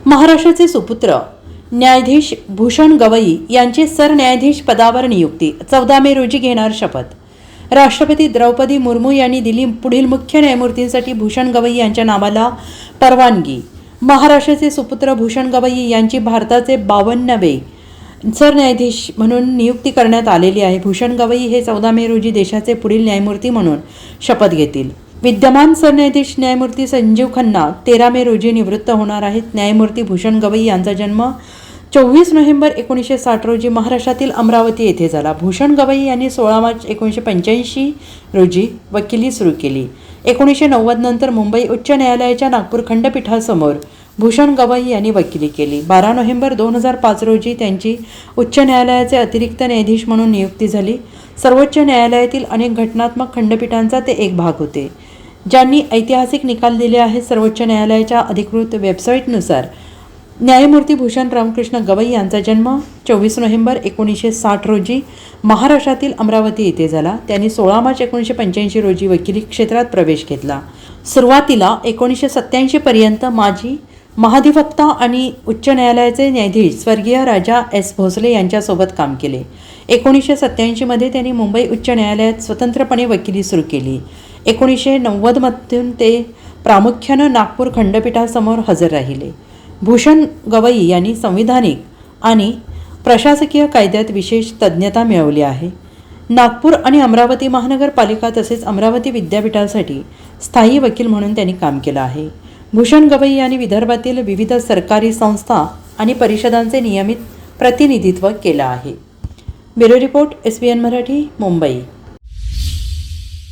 महाराष्ट्राचे सुपुत्र न्यायाधीश भूषण गवई यांची सरन्यायाधीश पदावर नियुक्ती 14 मे रोजी घेणार शपथ. राष्ट्रपती द्रौपदी मुर्मू यांनी दिली पुढील मुख्य न्यायमूर्तींसाठी भूषण गवई यांच्या नावाला परवानगी. महाराष्ट्राचे सुपुत्र भूषण गवई यांची भारताचे 52वे सरन्यायाधीश म्हणून नियुक्ती करण्यात आलेली आहे. भूषण गवई हे 14 मे रोजी देशाचे पुढील न्यायमूर्ती म्हणून शपथ घेतील. विद्यमान सरन्यायाधीश न्यायमूर्ती संजीव खन्ना 13 मे रोजी निवृत्त होणार आहेत. न्यायमूर्ती भूषण गवई यांचा जन्म 24 नोव्हेंबर 1960 रोजी महाराष्ट्रातील अमरावती येथे झाला. भूषण गवई यांनी 16 मार्च 1985 रोजी वकिली सुरू केली. 1990 नंतर मुंबई उच्च न्यायालयाच्या नागपूर खंडपीठासमोर भूषण गवई यांनी वकिली केली. 12 नोव्हेंबर 2005 रोजी त्यांची उच्च न्यायालयाचे अतिरिक्त न्यायाधीश म्हणून नियुक्ती झाली. सर्वोच्च न्यायालयातील अनेक घटनात्मक खंडपीठांचा ते एक भाग होते, ज्यांनी ऐतिहासिक निकाल दिले आहेत. सर्वोच्च न्यायालयाच्या अधिकृत वेबसाईटनुसार न्यायमूर्ती भूषण रामकृष्ण गवई यांचा जन्म 24 नोव्हेंबर 1960 रोजी महाराष्ट्रातील अमरावती येथे झाला. त्यांनी 16 मार्च 1985 रोजी वकिली क्षेत्रात प्रवेश घेतला. सुरुवातीला 1987 पर्यंत माजी महाधिवक्ता आणि उच्च न्यायालयाचे न्यायाधीश स्वर्गीय राजा एस भोसले यांच्यासोबत काम केले. 1987 मध्ये त्यांनी मुंबई उच्च न्यायालयात स्वतंत्रपणे वकिली सुरू केली. 1990 मधून ते प्रामुख्यानं नागपूर खंडपीठासमोर हजर राहिले. भूषण गवई यांनी संविधानिक आणि प्रशासकीय कायद्यात विशेष तज्ज्ञता मिळवली आहे. नागपूर आणि अमरावती महानगरपालिका तसेच अमरावती विद्यापीठासाठी स्थायी वकील म्हणून त्यांनी काम केलं आहे. भूषण गवई यांनी विदर्भातील विविध सरकारी संस्था आणि परिषदांचे नियमित प्रतिनिधित्व केलं आहे. Bureau report, SBN Marathi, Mumbai.